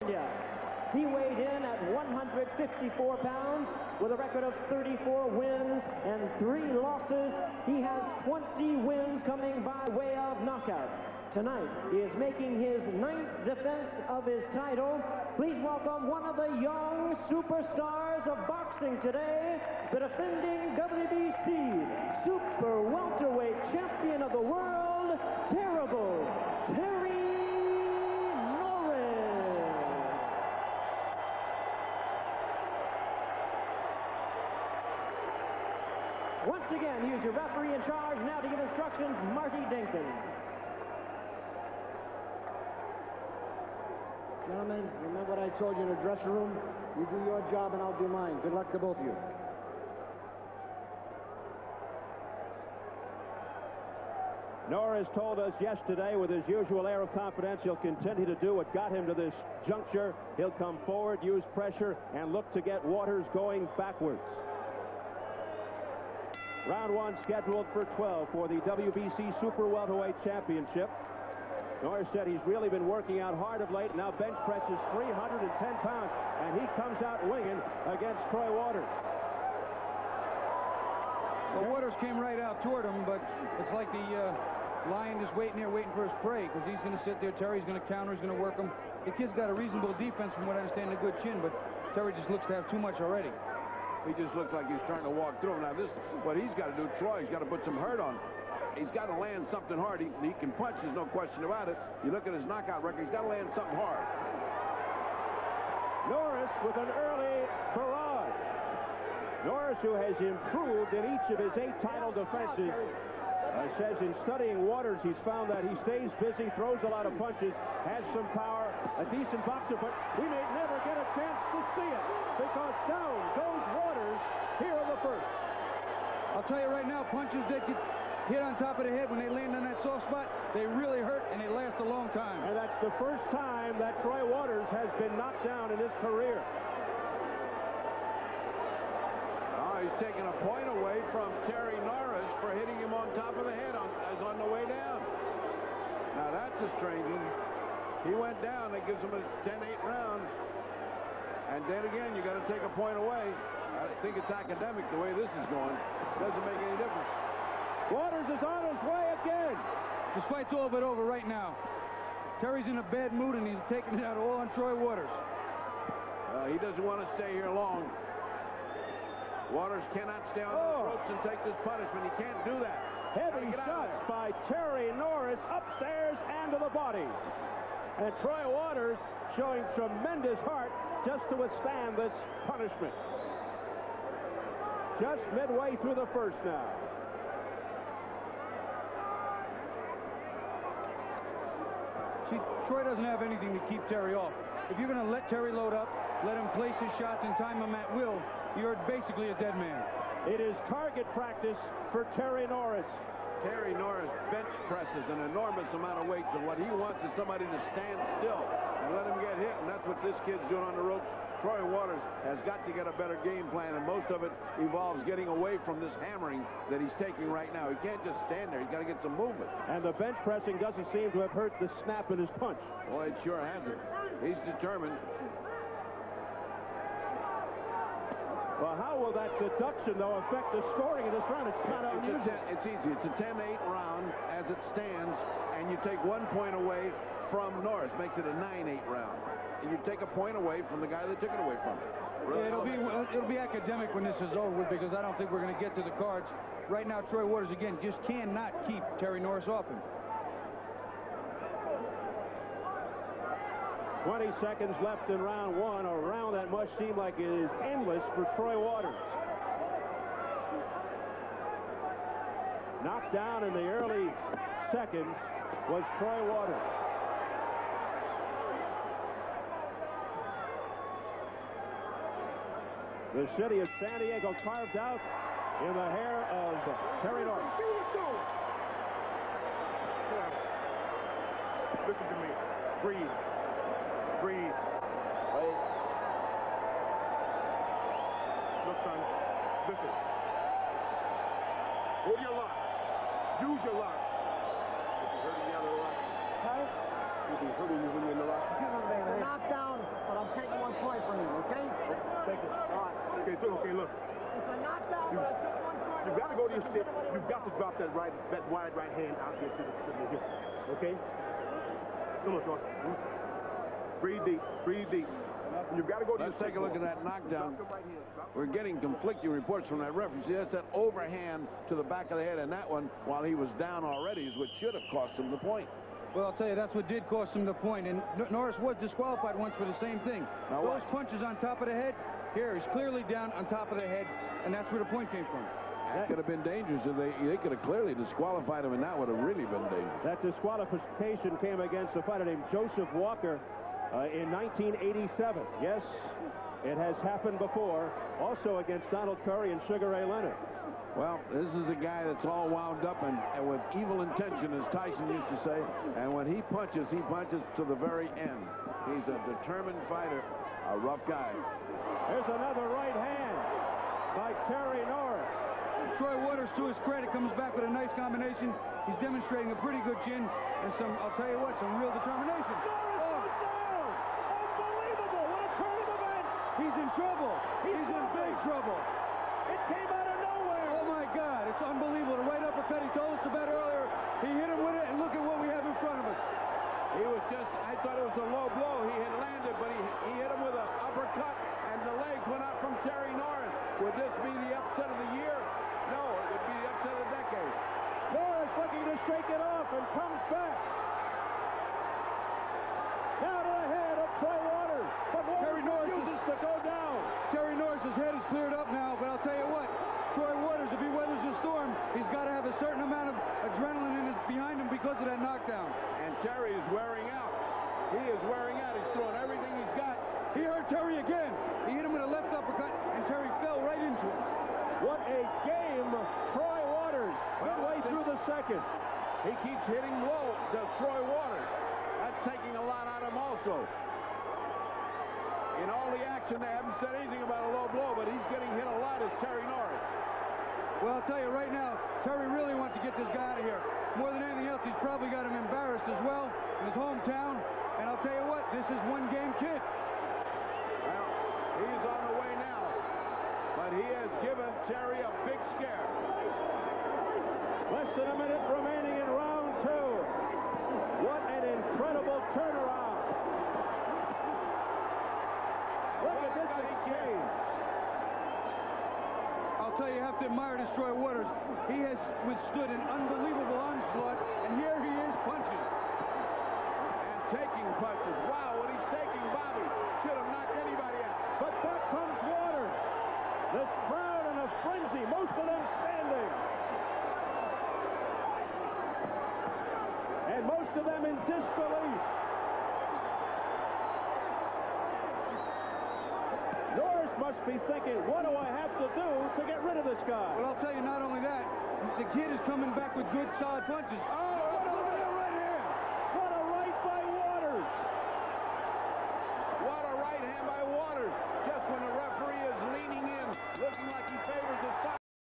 He weighed in at 154 pounds with a record of 34 wins and 3 losses. He has 20 wins coming by way of knockout. Tonight, he is making his 9th defense of his title. Please welcome one of the young superstars of boxing today, the defending WBC super welterweight champion of the world, Terrible Terry Norris. Once again, here's your referee in charge now to give instructions, Marty Dinkin. Gentlemen, remember what I told you in the dressing room? You do your job and I'll do mine. Good luck to both of you. Norris told us yesterday with his usual air of confidence he'll continue to do what got him to this juncture. He'll come forward, use pressure, and look to get Waters going backwards. Round 1 scheduled for 12 for the WBC Super Welterweight Championship. Norris said he's really been working out hard of late. Now bench presses 310 pounds, and he comes out winging against Troy Waters. Well, Waters came right out toward him, but it's like the lion is waiting there, waiting for his prey, because he's going to sit there. Terry's going to counter, he's going to work him. The kid's got a reasonable defense, from what I understand, a good chin, but Terry just looks to have too much already. He just looks like he's trying to walk through him. Now, this, what he's got to do, Troy's got to put some hurt on. He's got to land something hard. He can punch, there's no question about it. You look at his knockout record, he's got to land something hard. Norris with an early barrage. Norris, who has improved in each of his 8 title defenses, says in studying Waters, he's found that he stays busy, throws a lot of punches, has some power, a decent boxer, but we may never get a chance to see it because down goes Waters here in the first. I'll tell you right now, punches that get hit on top of the head when they land on that soft spot, they really hurt and they last a long time. And that's the first time that Troy Waters has been knocked down in his career. He's taking a point away from Terry Norris for hitting him on top of the head as on the way down. Now that's a strange one. He went down. That gives him a 10-8 round. And then again, you got to take a point away. I think it's academic the way this is going. Doesn't make any difference. Waters is on his way again. This fight's all but over right now. Terry's in a bad mood and he's taking it out all on Troy Waters. He doesn't want to stay here long. Waters cannot stay on those ropes and take this punishment. He can't do that. Heavy shots by Terry Norris upstairs and to the body. And Troy Waters showing tremendous heart just to withstand this punishment. Just midway through the first now. See, Troy doesn't have anything to keep Terry off. If you're going to let Terry load up, let him place his shots and time him at will, you're basically a dead man. It is target practice for Terry Norris. Terry Norris bench presses an enormous amount of weight, so what he wants is somebody to stand still and let him get hit, and that's what this kid's doing on the ropes. Troy Waters has got to get a better game plan, and most of it involves getting away from this hammering that he's taking right now. He can't just stand there. He's got to get some movement. And the bench pressing doesn't seem to have hurt the snap in his punch. Boy, it sure hasn't. He's determined. Well, how will that deduction, though, affect the scoring of this round? It's kind of unusual. It's easy. It's a 10-8 round as it stands, and you take 1 point away from Norris. Makes it a 9-8 round. And you take a point away from the guy that took it away from him. Really, yeah, it'll be academic when this is over with, because I don't think we're going to get to the cards. Right now, Troy Waters, again, just cannot keep Terry Norris off him. 20 seconds left in round 1, a round that must seem like it is endless for Troy Waters. Knocked down in the early seconds was Troy Waters. The city of San Diego carved out in the hair of Terry Norris. Listen to me. Breathe. Breathe. Wait. Look, son. Listen. Hold your lock. Use your lock. Is he hurting you out of the lock? Huh? Is he hurting you when you're in the lock? It's a knockdown. it, you've got to drop that wide right hand out here to the hip. Okay? Come on, Norris. Breathe deep. Breathe deep. You've got to go to Let's take a look at that knockdown. We're getting conflicting reports from that referee. See, that's that overhand to the back of the head, and that one, while he was down already, is what should have cost him the point. Well, I'll tell you, that's what did cost him the point. And Norris was disqualified once for the same thing. Now those what? punches on top of the head, here, he's clearly down on top of the head, and that's where the point came from. That could have been dangerous. If they could have clearly disqualified him, and that would have really been dangerous. That disqualification came against a fighter named Joseph Walker in 1987. Yes, it has happened before, also against Donald Curry and Sugar Ray Leonard. Well, this is a guy that's all wound up and with evil intention, as Tyson used to say. And when he punches to the very end. He's a determined fighter, a rough guy. There's another right hand by Terry Norris. Troy Waters, to his credit, comes back with a nice combination. He's demonstrating a pretty good chin and some, I'll tell you what, some real determination. Norris goes down! Unbelievable! What a turn of events! He's in trouble. He's in big trouble. It came out of nowhere! Oh, my God. It's unbelievable. The right uppercut he told us about earlier, he hit him with it, and look at what we have in front of us. He was just, I thought it was a low blow. He had landed, but he hit him with an uppercut, and the legs went out from Terry Norris. Would this be the upset of the year? No, it would be the upset of the decade. Norris looking to shake it off and comes back. Now to the head of Troy Waters. But Terry Waters Norris refuses to go down. Terry Norris' head is cleared up now, but I'll tell you what, Troy Waters, if he weathers the storm, he's got to have a certain amount of adrenaline behind him because of that knockdown. And Terry is wearing out. He is wearing out. He's throwing everything he's got. He hurt Terry again. He hit him with a left uppercut, and Terry fell right into it. What a game, Troy Waters, midway through the second. He keeps hitting low, does Troy Waters. That's taking a lot out of him also. In all the action, they haven't said anything about a low blow, but he's getting hit a lot as Terry Norris. Well, I'll tell you right now, Terry really wants to get this guy out of here. More than anything else, he's probably got him embarrassed as well in his hometown. And I'll tell you what, this is one-game kid. Well, he's on the way now, but he has given Terry a big scare. Less than a minute remaining in round two. What an incredible turnaround. Look at this exchange. I'll tell you, you have to admire this Troy Waters. He has withstood an unbelievable onslaught, and here he is punching. And taking punches. Wow, what he's taking, Bobby, should have knocked anybody out. But back comes Waters. This crowd in a frenzy, most of them standing. And most of them in disbelief. Norris must be thinking, what do I have to do to get rid of this guy? Well, I'll tell you, not only that, the kid is coming back with good, solid punches. Oh!